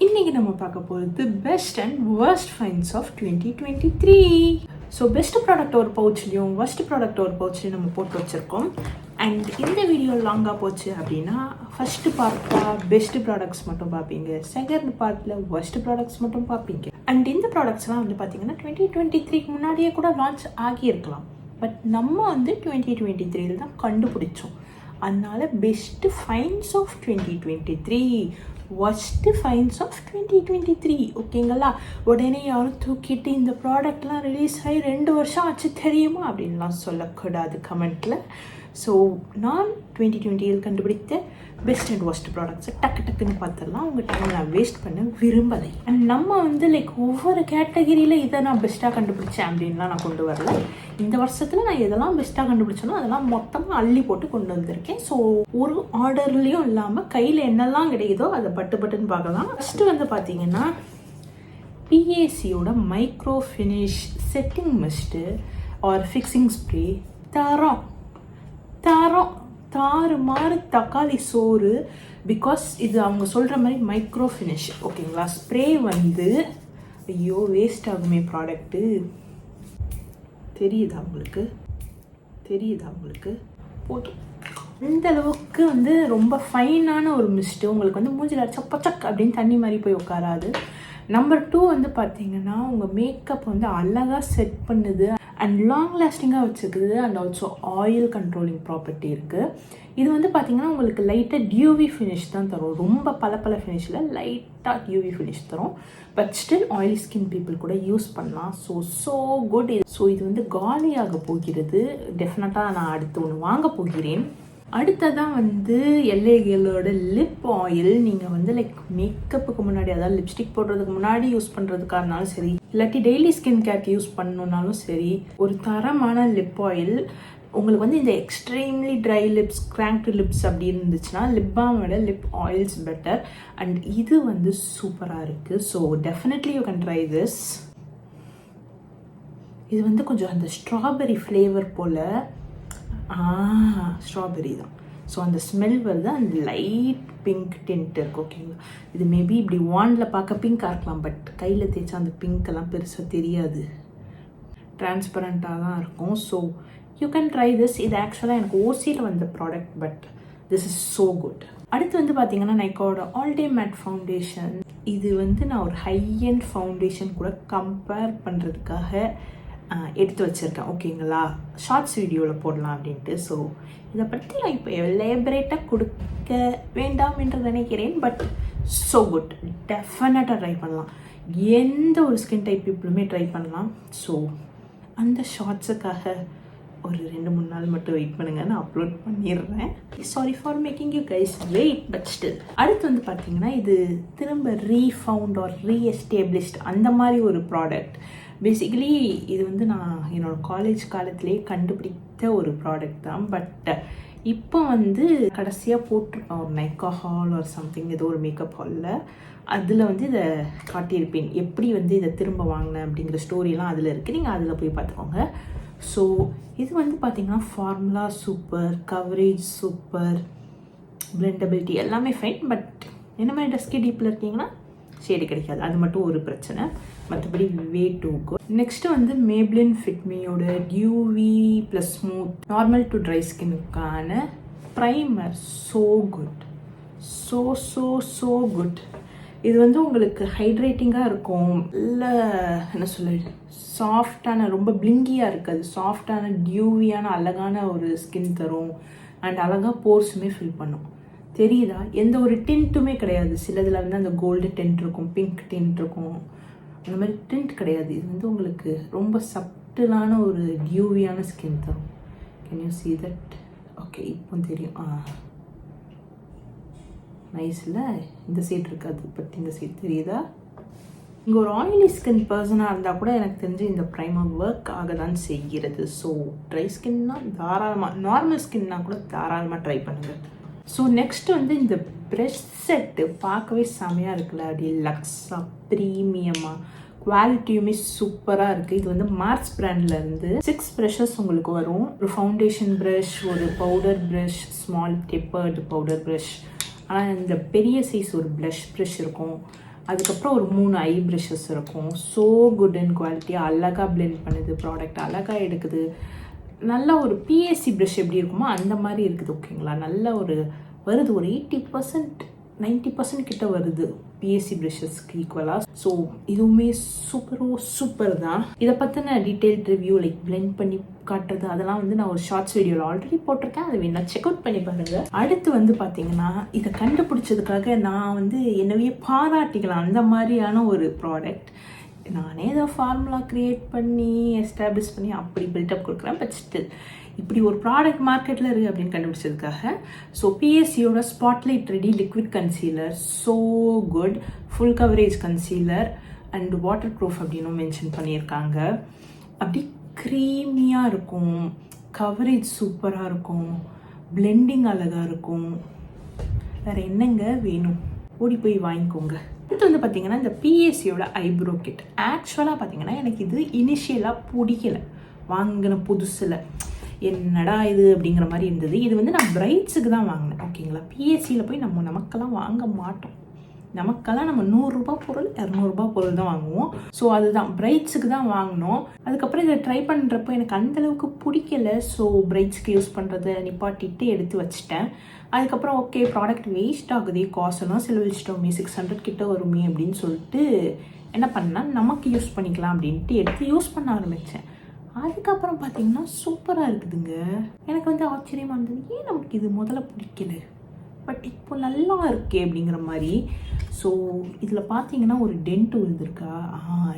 இன்னைக்கு நம்ம பார்க்க போகிறது best and worst finds of 2023. So best product ஒரு பவுச்லேயும் worst ப்ராடக்ட் ஒரு பவுச்லேயும் நம்ம போட்டு வச்சுருக்கோம். அண்ட் இந்த வீடியோ லாங்காக போச்சு அப்படின்னா ஃபஸ்ட்டு பார்ட்டாக பெஸ்ட் ப்ராடக்ட்ஸ் மட்டும் பார்ப்பீங்க, செகண்ட் பார்ட்டில் worst ப்ராடக்ட்ஸ் மட்டும் பார்ப்பீங்க. அண்ட் இந்த ப்ராடக்ட்ஸ்லாம் வந்து பார்த்தீங்கன்னா 2023க்கு முன்னாடியே கூட லான்ச் ஆகியிருக்கலாம். பட் நம்ம வந்து 2023 தான் கண்டுபிடிச்சோம். அதனால best finds of 2023, worst finds of 2023. ஓகேங்களா? உடனே யாரும் தூக்கிட்டு இந்த ப்ராடக்ட்லாம் ரிலீஸ் ஆகி 2 வருஷம் ஆச்சு தெரியுமா அப்படின்லாம் சொல்லக்கூடாது கமெண்ட்டில். ஸோ நான் 2020 கண்டுபிடித்த பெஸ்ட் அண்ட் worst ப்ராடக்ட்ஸை டக்குன்னு பார்த்துடலாம். உங்கள் டைம் நான் வேஸ்ட் பண்ண விரும்பலை. அண்ட் நம்ம வந்து ஒவ்வொரு கேட்டகிரியில் இதை நான் பெஸ்ட்டாக கண்டுபிடிச்சேன் அப்படின்லாம் நான் கொண்டு வரல. இந்த வருஷத்தில் நான் எதெல்லாம் பெஸ்ட்டாக கண்டுபிடிச்சேனோ அதெல்லாம் மொத்தமாக அள்ளி போட்டு கொண்டு வந்திருக்கேன். ஸோ ஒரு ஆர்டர்லேயும் இல்லாமல் கையில் என்னெல்லாம் கிடைக்குதோ அதை பட்டுன்னு பார்க்கலாம். ஃபஸ்ட்டு வந்து பார்த்தீங்கன்னா பிஏசியோட micro finish setting mist or fixing spray தரம் தாறு மாறு தக்காளி சோறு. பிகாஸ் இது அவங்க சொல்கிற மாதிரி மைக்ரோ ஃபினிஷ். ஓகேங்களா? ஸ்ப்ரே வந்து ஐயோ வேஸ்ட் ஆகுமே ப்ராடக்ட்டு. தெரியுதா உங்களுக்கு போதும். இந்த அளவுக்கு வந்து ரொம்ப ஃபைனான ஒரு மிஸ்ட்டு. உங்களுக்கு வந்து மூஞ்சில் அடிச்சா பச்சக் அப்படின்னு தண்ணி மாதிரி போய் உட்காராது. நம்பர் 2 வந்து பார்த்தீங்கன்னா உங்கள் மேக்கப் வந்து அழகாக செட் பண்ணுது அண்ட் லாங் லாஸ்டிங்காக வச்சுக்குது. And also oil controlling property இருக்குது. இது வந்து பார்த்தீங்கன்னா உங்களுக்கு லைட்டாக டியூவி ஃபினிஷ் தான் தரும். ரொம்ப பல ஃபினிஷில் லைட்டாக டியூவி ஃபினிஷ் தரும். But still oily skin people கூட யூஸ் பண்ணலாம். So good. ஸோ இது வந்து காலியாக போகிறது. டெஃபினட்டாக நான் அடுத்து ஒன்று வாங்க போகிறேன். அடுத்ததான் வந்து எல்ஏகளோட லிப் ஆயில். நீங்கள் வந்து மேக்கப்புக்கு முன்னாடி, அதாவது லிப்ஸ்டிக் போடுறதுக்கு முன்னாடி யூஸ் பண்ணுறதுக்காக இருந்தாலும் சரி, இல்லாட்டி டெய்லி ஸ்கின் கேருக்கு யூஸ் பண்ணணுன்னாலும் சரி, ஒரு தரமான லிப் ஆயில். உங்களுக்கு வந்து இந்த எக்ஸ்ட்ரீம்லி ட்ரை லிப்ஸ், கிராங்க்டு லிப்ஸ் அப்படி இருந்துச்சுன்னா லிப் பாம் விட லிப் ஆயில்ஸ் பெட்டர். அண்ட் இது வந்து சூப்பராக இருக்குது. So definitely you can try this. இது வந்து கொஞ்சம் அந்த ஸ்ட்ராபெரி ஃப்ளேவர் போல். ஸ்ட்ராபெரி தான். ஸோ அந்த ஸ்மெல் வருது. அந்த லைட் பிங்க் டென்ட் இருக்கு. ஓகேங்களா? இது மேபி இப்படி வானில் பார்க்க பிங்காக இருக்கலாம், பட் கையில் தேய்ச்சா அந்த பிங்க்கெல்லாம் பெருசாக தெரியாது, டிரான்ஸ்பரண்ட்டாக தான் இருக்கும். So you can try this. இது ஆக்சுவலாக எனக்கு ஓசியில் வந்த product, but this is so good. அடுத்து வந்து பார்த்தீங்கன்னா நைக்காவோட ஆல் டே மேட் ஃபவுண்டேஷன். இது வந்து நான் ஒரு ஹை எண்ட் ஃபவுண்டேஷன் கூட கம்பேர் பண்ணுறதுக்காக எடுத்து வச்சுருக்கேன். ஓகேங்களா? ஷார்ட்ஸ் வீடியோவில் போடலாம் அப்படின்ட்டு. ஸோ இதை பற்றி நான் இப்போ எலேபரேட்டாக கொடுக்க வேண்டாம் என்று நினைக்கிறேன். But so good. டெஃபினட்டாக ட்ரை பண்ணலாம். எந்த ஒரு ஸ்கின் டைப் பீப்புளுமே ட்ரை பண்ணலாம். ஸோ அந்த ஷார்ட்ஸுக்காக ஒரு 2-3 நாள் மட்டும் வெயிட் பண்ணுங்க, நான் அப்லோட் பண்ணிடுறேன். Sorry for making you guys wait, but still. அடுத்து வந்து பார்த்தீங்கன்னா இது திரும்ப ரீஃபவுண்ட் ஆர் ரீஎஸ்டேப்ளிஷ்ட் அந்த மாதிரி ஒரு ப்ராடக்ட். பேசிக்கலி இது வந்து நான் என்னோடய காலேஜ் காலத்திலேயே கண்டுபிடித்த ஒரு ப்ராடக்ட் தான். பட் இப்போ வந்து கடைசியாக போட்டிருப்பேன் ஒரு நைக்கா ஹால் ஆர் சம்திங், ஏதோ ஒரு மேக்கப் ஹாலில். அதில் வந்து இதை காட்டியிருப்பேன், எப்படி வந்து இதை திரும்ப வாங்கினேன் அப்படிங்கிற ஸ்டோரிலாம் அதில் இருக்குது. நீங்கள் அதில் போய் பார்த்துக்கோங்க. ஸோ இது வந்து பார்த்திங்கன்னா ஃபார்முலா சூப்பர், கவரேஜ் சூப்பர், பிளெண்டபிலிட்டி எல்லாமே ஃபைன். பட் என்ன மாதிரி டஸ்கி டீப்பில் இருக்கீங்கன்னா ஷேடு கிடைக்காது, அது மட்டும் ஒரு பிரச்சனை. மற்றபடி வே டூ குட். நெக்ஸ்ட்டு வந்து மேப்ளின் ஃபிட்மியோட dewy plus smooth normal to dry ஸ்கின்னுக்கான primer. So good. So good. இது வந்து உங்களுக்கு ஹைட்ரேட்டிங்காக இருக்கும். இல்லை என்ன சொல்ல, சாஃப்டான, ரொம்ப பிளிங்கியாக இருக்காது, சாஃப்டான டியூவியான அழகான ஒரு ஸ்கின் தரும். அண்ட் அழகாக போர்ஸுமே ஃபில் பண்ணும். தெரியுதா? எந்த ஒரு டின்ட்டுமே கிடையாது. சிலதில் வந்து அந்த கோல்டு டென்ட் இருக்கும், பிங்க் டென்ட் இருக்கும், அந்த மாதிரி டின்ட் கிடையாது. இது வந்து உங்களுக்கு ரொம்ப சப்டிலான ஒரு டியூவியான ஸ்கின் தரும். Can you see that? Okay, இப்போ தெரியும். நைஸில் இந்த சைட் இருக்காது, பட் இந்த சைட் தெரியுதா? இங்கே ஒரு ஆயிலி ஸ்கின் பர்சனாக இருந்தால் கூட எனக்கு தெரிஞ்சு இந்த ப்ரைமர் ஒர்க் ஆக தான் செய்கிறது. ஸோ ட்ரை ஸ்கின்னா தாராளமாக, நார்மல் ஸ்கின்னா கூட தாராளமாக ட்ரை பண்ணுங்கள். ஸோ நெக்ஸ்ட் வந்து இந்த ப்ரெஷ் செட்டு பார்க்கவே செமையாக இருக்குல்ல, அப்படி லக்ஸாக ப்ரீமியமாக, குவாலிட்டியுமே சூப்பராக இருக்குது. இது வந்து மார்ஸ் பிராண்ட்லேருந்து 6 ப்ரெஷஸ் உங்களுக்கு வரும். ஒரு ஃபவுண்டேஷன் ப்ரஷ், ஒரு powder brush, small tapered powder brush, ஆனால் இந்த பெரிய சைஸ் ஒரு ப்ளஷ் ப்ரஷ் இருக்கும். அதுக்கப்புறம் ஒரு 3 ஐ ப்ரஷஸ் இருக்கும். ஸோ குட் அண்ட் குவாலிட்டி, அழகாக பிளெண்ட் பண்ணுது, ப்ராடக்ட் அழகாக எடுக்குது. நல்ல ஒரு பிஎஸ்சி ப்ரஷ் எப்படி இருக்குமோ அந்த மாதிரி இருக்குது. ஓகேங்களா, நல்ல ஒரு வருது, ஒரு 80% 90% கிட்ட வருது பிஎஸ்சி ப்ரஷஸ்க்கு ஈக்குவலாக. ஸோ இதுவுமே சூப்பர் தான். இதை பற்றின டீட்டெயில்ட் ரிவ்யூ லைக் பிளெண்ட் பண்ணி காட்டுறது அதெல்லாம் வந்து நான் ஒரு ஷார்ட்ஸ் வீடியோவில் ஆல்ரெடி போட்டிருக்கேன். அதை வேணா செக் அவுட் பண்ணி பாருங்கள். அடுத்து வந்து பார்த்தீங்கன்னா, இதை கண்டுபிடிச்சதுக்காக நான் வந்து என்னவே பாராட்டிக்கலாம். அந்த மாதிரியான ஒரு ப்ராடக்ட் நானே இதை ஃபார்முலா க்ரியேட் பண்ணி எஸ்டாப்ளிஷ் பண்ணி அப்படி பில்டப் கொடுக்குறேன். பட் ஸ்டில் இப்படி ஒரு ப்ராடக்ட் மார்க்கெட்டில் இருக்குது அப்படின்னு கண்டுபிடிச்சதுக்காக. ஸோ பிஎஸ்சியோட spotlight ready liquid concealer, so good, full coverage concealer and waterproof அப்படின்னு மென்ஷன் பண்ணியிருக்காங்க. அப்படி க்ரீமியாக இருக்கும், கவரேஜ் சூப்பராக இருக்கும், பிளெண்டிங் அழகாக இருக்கும். வேறு என்னங்க வேணும், ஓடி போய் வாங்கிக்கோங்க. அடுத்து வந்து பார்த்தீங்கன்னா, இந்த பிஎஸ்சியோட ஐப்ரோ கிட். ஆக்சுவலாக பார்த்தீங்கன்னா எனக்கு இது இனிஷியலாக பிடிக்கல, வாங்கின புதுசில் என்னடா இது அப்படிங்கிற மாதிரி இருந்தது. இது வந்து நான் பிரைட்ஸுக்கு தான் வாங்கினேன். ஓகேங்களா, பிஎஸ்சியில் போய் நமக்கெல்லாம் வாங்க மாட்டோம். நமக்கெல்லாம் நம்ம 100 ரூபாய் பொருள் 200 ரூபாய் பொருள் தான் வாங்குவோம். ஸோ அதுதான் பிரைட்ஸுக்கு தான் வாங்கினோம். அதுக்கப்புறம் இதை ட்ரை பண்ணுறப்போ எனக்கு அந்தளவுக்கு பிடிக்கல. ஸோ பிரைட்ஸ்க்கு யூஸ் பண்ணுறதை நிப்பாட்டிட்டு எடுத்து வச்சுட்டேன். அதுக்கப்புறம் ஓகே, ப்ராடக்ட் வேஸ்ட் ஆகுதே, காசெல்லாம் செலவழிச்சிட்டோமே, 600 கிட்ட வருமே அப்படின்னு சொல்லிட்டு என்ன பண்ணால் நமக்கு யூஸ் பண்ணிக்கலாம் அப்படின்ட்டு எடுத்து யூஸ் பண்ண ஆரம்பித்தேன். அதுக்கப்புறம் பார்த்தீங்கன்னா சூப்பராக இருக்குதுங்க. எனக்கு வந்து ஆச்சரியமாக இருந்தது, ஏன் நமக்கு இது முதல்ல பிடிக்கல, பட் இப்போ நல்லா இருக்கே அப்படிங்கிற மாதிரி. ஸோ இதில் பார்த்தீங்கன்னா ஒரு டென்ட் விழுந்திருக்கா,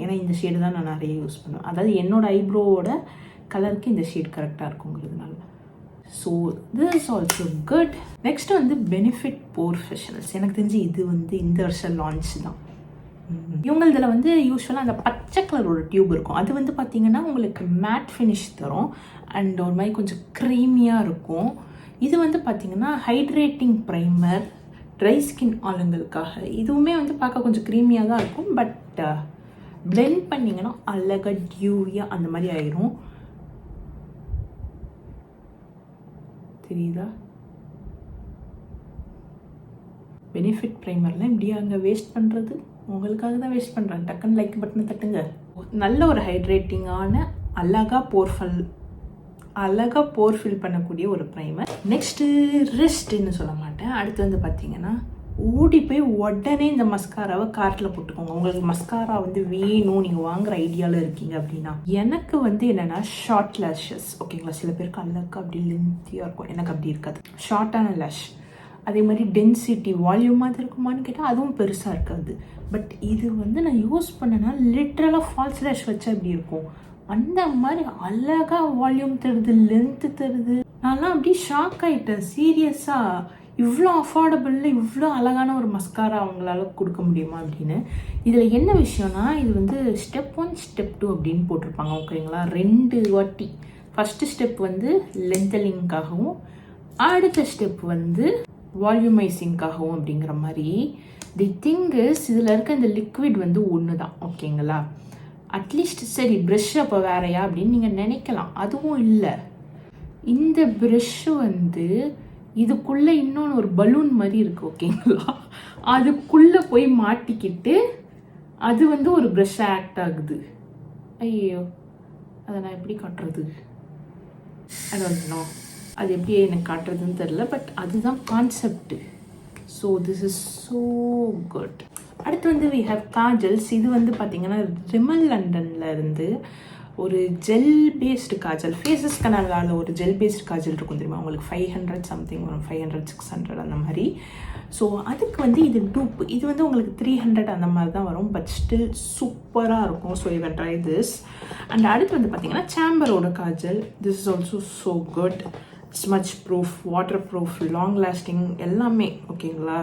ஏன்னா இந்த ஷேடு தான் நான் நிறைய யூஸ் பண்ணுவேன். அதாவது என்னோடய ஐப்ரோவோட கலருக்கு இந்த ஷேட் கரெக்டாக இருக்குங்கிறதுனால. So this is also good. Next வந்து பெனிஃபிட் ப்ரொஃபஷனல்ஸ். எனக்கு தெரிஞ்சு இது வந்து இந்த வருஷம் லான்ச் தான். இவங்களதில் வந்து யூஸ்வலாக அந்த பச்சை கலரோட டியூப் இருக்கும். அது வந்து பார்த்தீங்கன்னா உங்களுக்கு மேட் ஃபினிஷ் தரும் அண்ட் ஒரு மாதிரி கொஞ்சம் க்ரீமியாக இருக்கும். இது வந்து பார்த்தீங்கன்னா ஹைட்ரேட்டிங் ப்ரைமர், ட்ரை ஸ்கின் ஆளுங்களுக்காக. இதுவுமே வந்து பார்க்க கொஞ்சம் க்ரீமியாக தான் இருக்கும். பட் பிளெண்ட் பண்ணிங்கன்னா அழகாக டியூவியாக அந்த மாதிரி ஆயிரும். தெரியுதா? பெனிஃபிட் ப்ரைமர்லாம் இப்படியா அங்கே வேஸ்ட் பண்ணுறது? உங்களுக்காக தான் வேஸ்ட் பண்ணுறேன். டக்குன்னு லைக் பட்டனை தட்டுங்க. நல்ல ஒரு ஹைட்ரேட்டிங்கான அழகாக போர் ஃபில் பண்ணக்கூடிய ஒரு ப்ரைமர். நெக்ஸ்ட்டு ரெஸ்ட்டுன்னு சொல்ல மாட்டேன். அடுத்து வந்து பார்த்தீங்கன்னா, ஓடி போய் உடனே இந்த மஸ்காராவை கார்ட்டில் போட்டுக்கோங்க. உங்களுக்கு மஸ்காரா வந்து வேணும், நீங்கள் வாங்குற ஐடியாவில் இருக்கீங்க அப்படின்னா. எனக்கு வந்து என்னென்னா ஷார்ட் லேஷஸ். ஓகேங்களா, சில பேருக்கு அழகாக அப்படி லென்த்தியாக இருக்கும், எனக்கு அப்படி இருக்காது. ஷார்ட்டான லேஷ், அதே மாதிரி டென்சிட்டி வால்யூமாக இருக்குமான்னு கேட்டால் அதுவும் பெருசாக இருக்காது. பட் இது வந்து நான் யூஸ் பண்ணேன்னா லிட்ரலாக ஃபால்ஸ் லேஷ் வச்சா எப்படி இருக்கும் அந்த மாதிரி அழகாக வால்யூம் தருது, லென்த்து தருது. நான்லாம் அப்படி ஷாக் ஆகிட்டேன். சீரியஸாக இவ்வளோ அஃபோர்டபுளில் இவ்வளோ அழகான ஒரு மஸ்காரா அவங்களால கொடுக்க முடியுமா அப்படின்னு. இதில் என்ன விஷயம்னா, இது வந்து ஸ்டெப் 1 ஸ்டெப் 2 அப்படின்னு போட்டிருப்பாங்க. ஓகேங்களா, 2 வாட்டி. ஃபஸ்ட்டு ஸ்டெப் வந்து லென்த்தனிங்காகவும், அடுத்த ஸ்டெப் வந்து வால்யூமைசிங்காகவும் அப்படிங்கிற மாதிரி. தி திங் இஸ், இதில் இருக்க இந்த லிக்விட் வந்து ஒன்று தான். ஓகேங்களா, அட்லீஸ்ட் சரி ப்ரஷ் அப்போ வேறையா அப்படின்னு நீங்கள் நினைக்கலாம். அதுவும் இல்லை. இந்த ப்ரஷ்ஷு வந்து இதுக்குள்ளே இன்னொன்று ஒரு பலூன் மாதிரி இருக்குது. ஓகேங்களா, அதுக்குள்ளே போய் மாட்டிக்கிட்டு அது வந்து ஒரு ப்ரஷ் ஆக்ட் ஆகுது. ஐயோ, அதை நான் எப்படி காட்டுறது? ஐ டோன்ட் நோ அது எப்படி எனக்கு காட்டுறதுன்னு தெரில. பட் அதுதான் concept. So this is so good. அடுத்து வந்து வி ஹேவ் காஜல்ஸ். இது வந்து பார்த்தீங்கன்னா ரிமல் லண்டனில் இருந்து ஒரு ஜெல் பேஸ்டு காஜல். ஃபேஸஸ் கனடாவில் ஒரு ஜெல் பேஸ்டு காஜல் இருக்கும் தெரியுமா உங்களுக்கு, 500 சம்திங் வரும், 500 600 அந்த மாதிரி. ஸோ அதுக்கு வந்து இது டூப். இது வந்து உங்களுக்கு 300 அந்த மாதிரி தான் வரும். பட் ஸ்டில் சூப்பராக இருக்கும். So you can try this. And அடுத்து வந்து பார்த்தீங்கன்னா சாம்பரோட kajal. This is also so good. Smudge proof, waterproof, long lasting எல்லாமே. ஓகேங்களா,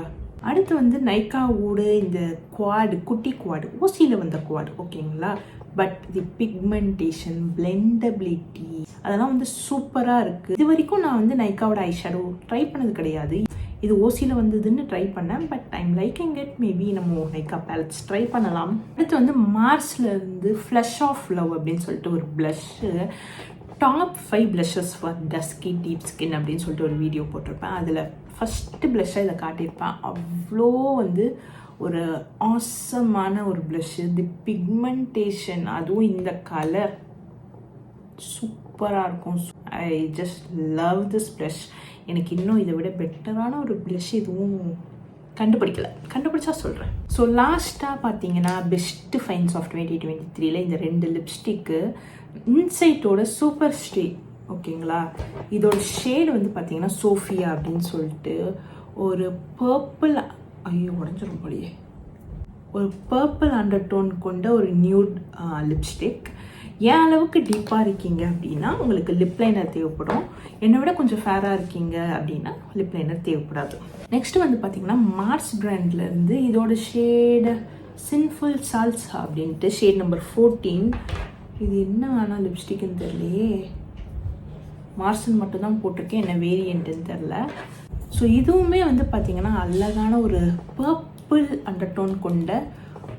அடுத்து வந்து நைக்காவோட இந்த குவாடு, குட்டி குவாடு, ஓசியில் வந்த குவாடு. ஓகேங்களா, பட் தி பிக்மெண்டேஷன், பிளெண்டபிலிட்டி அதெல்லாம் வந்து சூப்பராக இருக்குது. இது வரைக்கும் நான் வந்து நைக்காவோட ஐ ஷேடோ ட்ரை பண்ணது கிடையாது. இது ஓசியில் வந்ததுன்னு ட்ரை பண்ணேன். But I'm liking it. Maybe நம்ம நைக்கா பேலட்ஸ் ட்ரை பண்ணலாம். அடுத்து வந்து மார்ஸ்லேருந்து ஃப்ளஷ் ஆஃப் லவ் அப்படின்னு சொல்லிட்டு ஒரு blush, top 5 blushes for dusky deep skin அப்படின்னு சொல்லிட்டு ஒரு வீடியோ போட்டிருப்பேன். அதில் ஃபஸ்ட்டு ப்ளஷ்ஷாக இதை காட்டியிருப்பேன். அவ்வளோ வந்து ஒரு ஆசமான ஒரு ப்ளஷ்ஷு. தி பிக்மெண்டேஷன், அதுவும் இந்த கலர் சூப்பராக இருக்கும். I just love this blush. எனக்கு இன்னும் இதை விட பெட்டரான ஒரு ப்ளஷ் எதுவும் கண்டுபிடிச்சா சொல்கிறேன். ஸோ லாஸ்ட்டாக பார்த்தீங்கன்னா பெஸ்ட் ஃபைன்ஸ் ஆஃப் 2023 இந்த 2 லிப்ஸ்டிக்கு இன்சைட்டோட சூப்பர் ஸ்டே. ஓகேங்களா, இதோட ஷேடு வந்து பார்த்தீங்கன்னா சோஃபியா அப்படின்னு சொல்லிட்டு ஒரு பர்பிள், ஐயோ உடஞ்சிரும் போலியே, ஒரு பர்பிள் அண்டர்டோன் கொண்ட ஒரு நியூட் லிப்ஸ்டிக். என் அளவுக்கு டீப்பாக இருக்கீங்க அப்படின்னா உங்களுக்கு லிப் லைனர் தேவைப்படும். என்னை விட கொஞ்சம் ஃபேராக இருக்கீங்க அப்படின்னா லிப் லைனர் தேவைப்படாது. நெக்ஸ்ட்டு வந்து பார்த்தீங்கன்னா மார்ஸ் பிராண்ட்லேருந்து இதோட ஷேடு சின்ஃபுல் சால்சா அப்படின்ட்டு ஷேட் நம்பர் 14. இது என்ன ஆனால் லிப்ஸ்டிக்னு தெரியலையே, மார்சன் மட்டும்தான் போட்டிருக்கேன், என்ன வேரியண்ட்டுன்னு தெரில. ஸோ இதுவுமே வந்து பார்த்தீங்கன்னா அழகான ஒரு பர்பிள் அண்டர்டோன் கொண்ட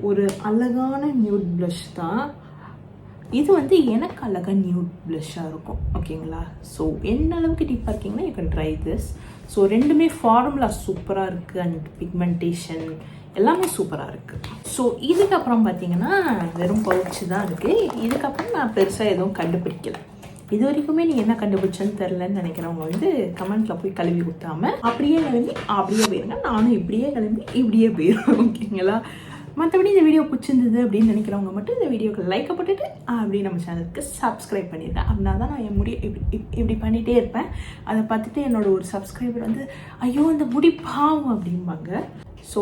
ஒரு அழகான நியூட் ப்ளஷ் தான். இது வந்து எனக்கு அழகாக நியூட் ப்ளஷ்ஷாக இருக்கும். ஓகேங்களா, ஸோ என்ன அளவுக்கு டீப்பாக இருக்கீங்கன்னா you can try this. So ரெண்டுமே ஃபார்முலா சூப்பராக இருக்குது அண்ட் பிக்மெண்டேஷன் எல்லாமே சூப்பராக இருக்குது. ஸோ இதுக்கப்புறம் பார்த்தீங்கன்னா வெறும் பவுச்சு தான் இருக்குது. இதுக்கப்புறம் நான் பெருசாக எதுவும் கண்டுபிடிக்கலை. இது வரைக்குமே நீ என்ன கண்டுபிடிச்சேன்னு தெரிலன்னு நினைக்கிறவங்க வந்து கமெண்ட்டில் போய் கழுவி ஊற்றாமல் அப்படியே கிளம்பி அப்படியே போயிருங்க. நானும் இப்படியே கிளம்பி இப்படியே போயிடுவேன். ஓகேங்களா, மற்றபடி இந்த வீடியோ பிடிச்சிருந்தது அப்படின்னு நினைக்கிறவங்க மட்டும் இந்த வீடியோக்கு லைக்கை போட்டுட்டு அப்படியே நம்ம சேனலுக்கு சப்ஸ்கிரைப் பண்ணிடுறேன். அப்படின்னா தான் நான் என் முடி இப்படி பண்ணிகிட்டே இருப்பேன். அதை பார்த்துட்டு என்னோட ஒரு சப்ஸ்கிரைபர் வந்து ஐயோ அந்த முடி பாவம் அப்படிம்பாங்க. ஸோ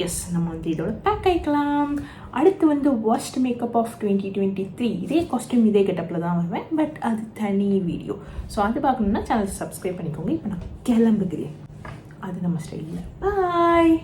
எஸ், நம்ம வந்து இதோட பேக் ஆகிக்கலாம். அடுத்து வந்து worst மேக்கப் ஆஃப் 2023 இதே காஸ்டியூம் இதே கெட்டப்பில் தான் வருவேன், பட் அது தனி வீடியோ. ஸோ அது பார்க்கணுன்னா சேனல் சப்ஸ்கிரைப் பண்ணிக்கோங்க. இப்போ நான் கிளம்புகிறேன், அது நம்ம ஸ்டைலில். பாய்.